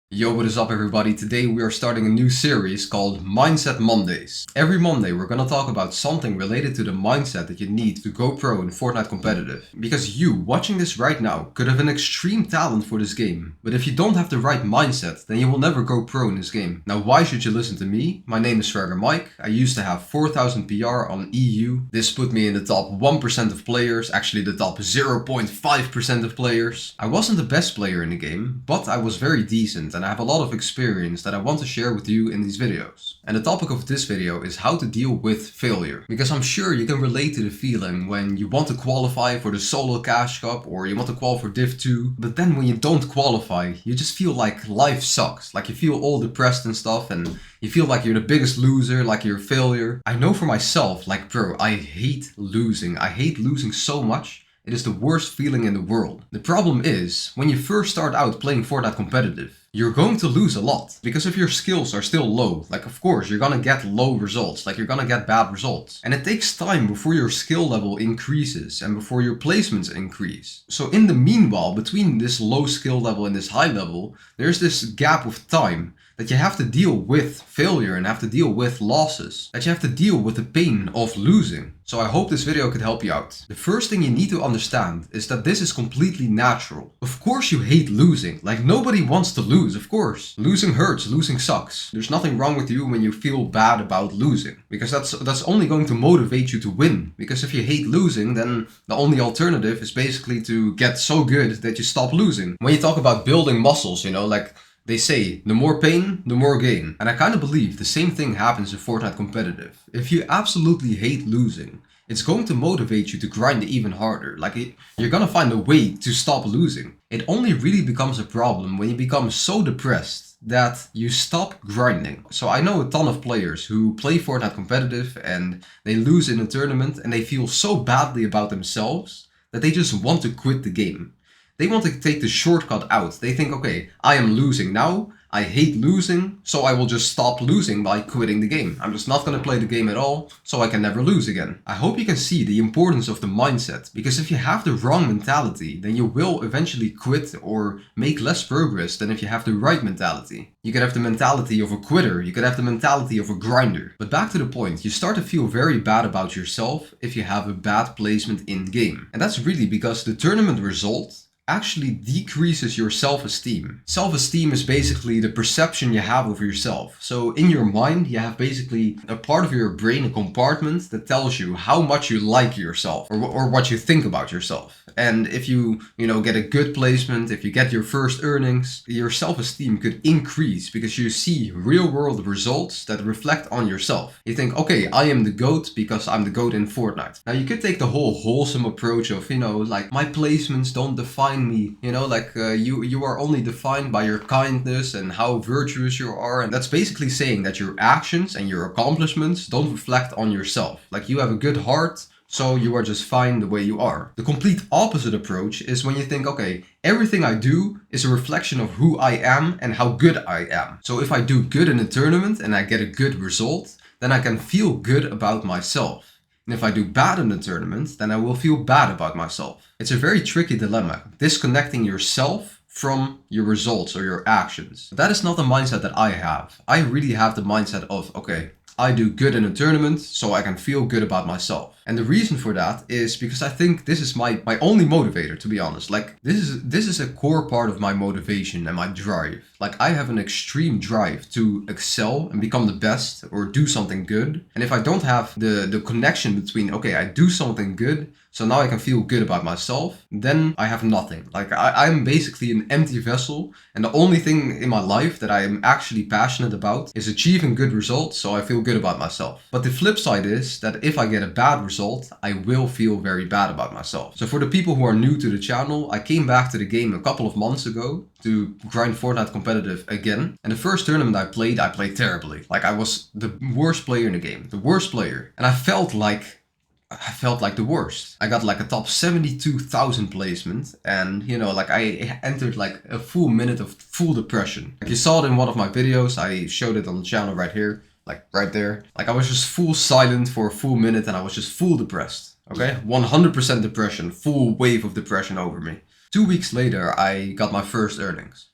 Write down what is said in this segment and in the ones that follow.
Yo, what is up everybody? Today we are starting a new series called Mindset Mondays. Every Monday we're gonna talk about something related to the mindset that you need to go pro in Fortnite competitive. Because you, watching this right now, could have an extreme talent for this game. But if you don't have the right mindset, then you will never go pro in this game. Now why should you listen to me? My name is Fragger Mike. I used to have 4000 PR on EU. This put me in the top 1% of players, actually the top 0.5% of players. I wasn't the best player in the game, but I was very decent. And I have a lot of experience that I want to share with you in these videos. And the topic of this video is how to deal with failure. Because I'm sure you can relate to the feeling when you want to qualify for the solo cash cup or you want to qualify for Div 2, but then when you don't qualify, you just feel like life sucks. Like you feel all depressed and stuff, and you feel like you're the biggest loser, like you're a failure. I know for myself, like bro, I hate losing. I hate losing so much. It is the worst feeling in the world. The problem is, when you first start out playing Fortnite competitive, you're going to lose a lot. Because if your skills are still low, like of course you're gonna get low results, like you're gonna get bad results. And it takes time before your skill level increases and before your placements increase. So in the meanwhile, between this low skill level and this high level, there's this gap of time that you have to deal with failure and have to deal with losses. That you have to deal with the pain of losing. So I hope this video could help you out. The first thing you need to understand is that this is completely natural. Of course you hate losing. Like nobody wants to lose, of course. Losing hurts, losing sucks. There's nothing wrong with you when you feel bad about losing. Because that's only going to motivate you to win. Because if you hate losing, then the only alternative is basically to get so good that you stop losing. When you talk about building muscles, you know, like they say, the more pain, the more gain. And I kind of believe the same thing happens in Fortnite competitive. If you absolutely hate losing, it's going to motivate you to grind even harder. You're gonna find a way to stop losing. It only really becomes a problem when you become so depressed that you stop grinding. So I know a ton of players who play Fortnite competitive and they lose in a tournament and they feel so badly about themselves that they just want to quit the game. They want to take the shortcut out. They think, okay, I am losing now. I hate losing, so I will just stop losing by quitting the game. I'm just not going to play the game at all, so I can never lose again. I hope you can see the importance of the mindset, because if you have the wrong mentality, then you will eventually quit or make less progress than if you have the right mentality. You could have the mentality of a quitter, you could have the mentality of a grinder. But back to the point, you start to feel very bad about yourself if you have a bad placement in game. And that's really because the tournament result actually decreases your self-esteem. Self-esteem is basically the perception you have of yourself. So in your mind, you have basically a part of your brain, a compartment that tells you how much you like yourself or what you think about yourself. And if you get a good placement, if you get your first earnings, your self-esteem could increase because you see real world results that reflect on yourself. You think, okay, I am the GOAT because I'm the GOAT in Fortnite. Now you could take the whole wholesome approach of, like my placements don't define me, you are only defined by your kindness and how virtuous you are. And that's basically saying that your actions and your accomplishments don't reflect on yourself. Like you have a good heart, so you are just fine the way you are. The complete opposite approach is when you think, okay, everything I do is a reflection of who I am and how good I am. So if I do good in a tournament and I get a good result, then I can feel good about myself. And if I do bad in the tournament, then I will feel bad about myself. It's a very tricky dilemma, disconnecting yourself from your results or your actions. But that is not the mindset that I have. I really have the mindset of, okay, I do good in a tournament, so I can feel good about myself. And the reason for that is because I think this is my only motivator, to be honest. Like this is a core part of my motivation and my drive. Like I have an extreme drive to excel and become the best or do something good. And if I don't have the connection between, okay, I do something good, so now I can feel good about myself, then I have nothing. Like I'm basically an empty vessel, and the only thing in my life that I am actually passionate about is achieving good results, so I feel good about myself. But the flip side is that if I get a bad result, I will feel very bad about myself. So for the people who are new to the channel, I came back to the game a couple of months ago to grind Fortnite competitive again. And the first tournament I played terribly. Like I was the worst player in the game, the worst player. And I felt like the worst. I got like a top 72,000 placement, and I entered like a full minute of full depression. Like you saw it in one of my videos, I showed it on the channel right here, like right there. Like I was just full silent for a full minute and I was just full depressed. Okay, 100% depression, full wave of depression over me. 2 weeks later, I got my first earnings.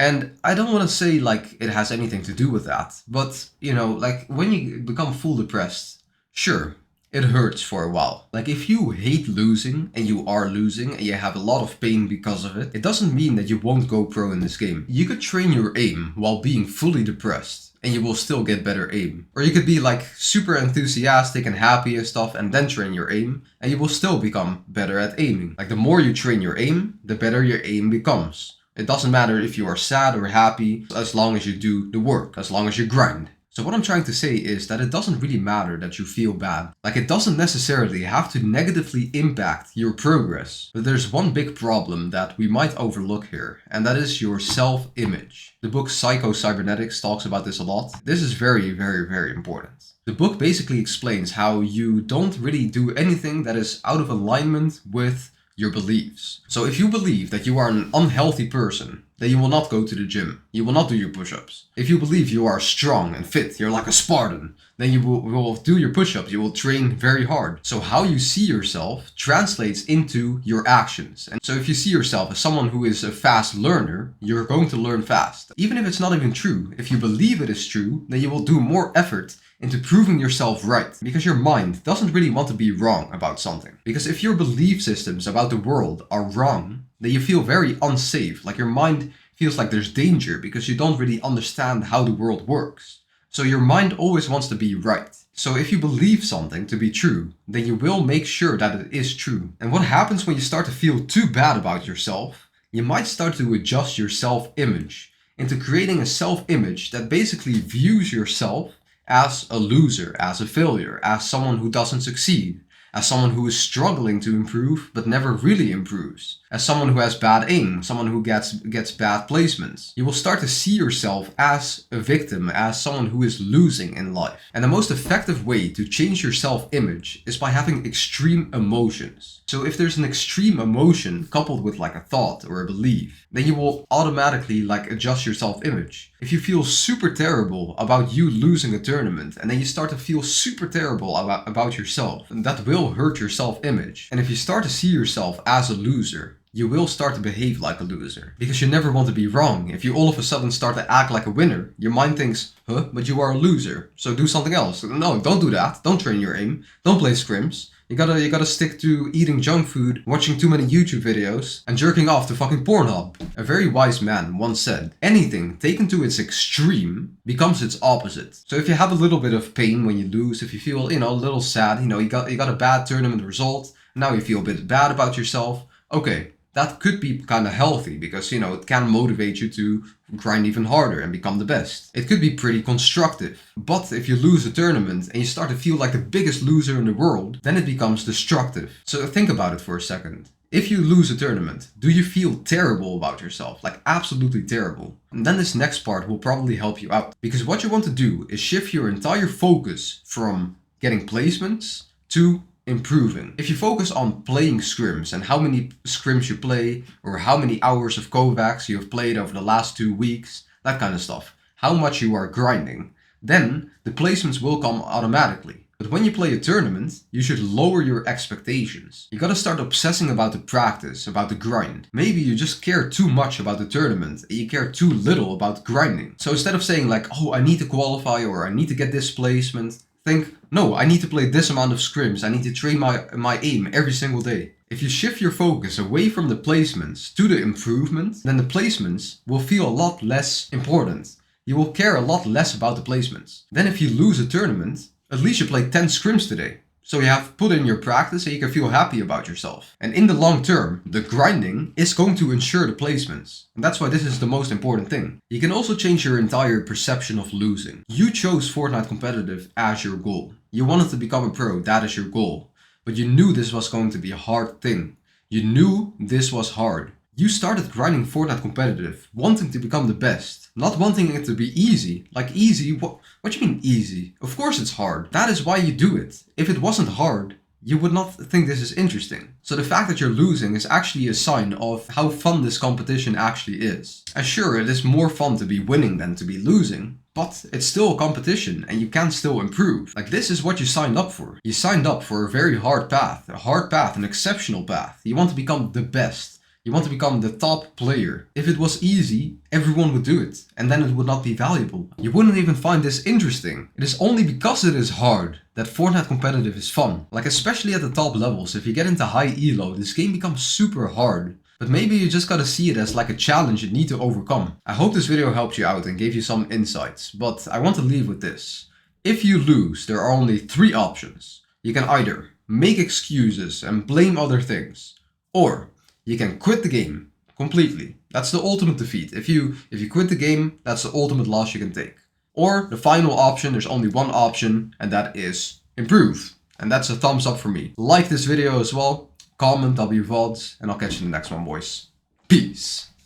And I don't want to say like it has anything to do with that, but you know, like when you become full depressed, sure, it hurts for a while. Like if you hate losing and you are losing and you have a lot of pain because of it, it doesn't mean that you won't go pro in this game. You could train your aim while being fully depressed and you will still get better aim. Or you could be like super enthusiastic and happy and stuff and then train your aim and you will still become better at aiming. Like the more you train your aim, the better your aim becomes. It doesn't matter if you are sad or happy, as long as you do the work, as long as you grind. So what I'm trying to say is that it doesn't really matter that you feel bad. Like it doesn't necessarily have to negatively impact your progress. But there's one big problem that we might overlook here, and that is your self-image. The book Psycho-Cybernetics talks about this a lot. This is very, very, very important. The book basically explains how you don't really do anything that is out of alignment with your beliefs. So if you believe that you are an unhealthy person, then you will not go to the gym. You will not do your push-ups. If you believe you are strong and fit, you're like a Spartan, then you will do your push-ups. You will train very hard. So how you see yourself translates into your actions. And so if you see yourself as someone who is a fast learner, you're going to learn fast. Even if it's not even true, if you believe it is true, then you will do more effort into proving yourself right, because your mind doesn't really want to be wrong about something. Because if your belief systems about the world are wrong, then you feel very unsafe, like your mind feels like there's danger because you don't really understand how the world works. So your mind always wants to be right. So if you believe something to be true, then you will make sure that it is true. And what happens when you start to feel too bad about yourself? You might start to adjust your self-image into creating a self-image that basically views yourself as a loser, as a failure, as someone who doesn't succeed, as someone who is struggling to improve but never really improves, as someone who has bad aim, someone who gets bad placements. You will start to see yourself as a victim, as someone who is losing in life. And the most effective way to change your self-image is by having extreme emotions. So if there's an extreme emotion coupled with like a thought or a belief, then you will automatically like adjust your self-image. If you feel super terrible about you losing a tournament and then you start to feel super terrible about yourself, and that will hurt your self-image. And if you start to see yourself as a loser, you will start to behave like a loser. Because you never want to be wrong. If you all of a sudden start to act like a winner, your mind thinks, huh, but you are a loser, so do something else. No, don't do that. Don't train your aim. Don't play scrims. You gotta stick to eating junk food, watching too many YouTube videos, and jerking off to fucking Pornhub. A very wise man once said, anything taken to its extreme becomes its opposite. So if you have a little bit of pain when you lose, if you feel, a little sad, you got a bad tournament result, now you feel a bit bad about yourself, okay, that could be kind of healthy because, it can motivate you to grind even harder and become the best. It could be pretty constructive. But if you lose a tournament and you start to feel like the biggest loser in the world, then it becomes destructive. So think about it for a second. If you lose a tournament, do you feel terrible about yourself? Like absolutely terrible? And then this next part will probably help you out. Because what you want to do is shift your entire focus from getting placements to improving. If you focus on playing scrims and how many scrims you play, or how many hours of Kovacs you have played over the last 2 weeks, that kind of stuff, how much you are grinding, then the placements will come automatically. But when you play a tournament, you should lower your expectations. You gotta start obsessing about the practice, about the grind. Maybe you just care too much about the tournament and you care too little about grinding. So instead of saying like, oh, I need to qualify or I need to get this placement, think, no, I need to play this amount of scrims. I need to train my aim every single day. If you shift your focus away from the placements to the improvement, then the placements will feel a lot less important. You will care a lot less about the placements. Then if you lose a tournament, at least you played 10 scrims today. So you have put in your practice and you can feel happy about yourself. And in the long term, the grinding is going to ensure the placements. And that's why this is the most important thing. You can also change your entire perception of losing. You chose Fortnite competitive as your goal. You wanted to become a pro, that is your goal. But you knew this was going to be a hard thing. You knew this was hard. You started grinding Fortnite competitive, wanting to become the best, not wanting it to be easy. Like easy, what do you mean easy? Of course it's hard. That is why you do it. If it wasn't hard, you would not think this is interesting. So the fact that you're losing is actually a sign of how fun this competition actually is. And sure, it is more fun to be winning than to be losing, but it's still a competition and you can still improve. Like this is what you signed up for. You signed up for a very hard path, an exceptional path. You want to become the best. You want to become the top player. If it was easy, everyone would do it, and then it would not be valuable. You wouldn't even find this interesting. It is only because it is hard that Fortnite competitive is fun. Like especially at the top levels, if you get into high elo, this game becomes super hard. But maybe you just gotta see it as like a challenge you need to overcome. I hope this video helped you out and gave you some insights, but I want to leave with this. If you lose, there are only 3 options. You can either make excuses and blame other things, or you can quit the game completely. That's the ultimate defeat. If you quit the game, that's the ultimate loss you can take. Or the final option, there's only one option, and that is improve. And that's a thumbs up for me. Like this video as well. Comment, W VODs, and I'll catch you in the next one, boys. Peace.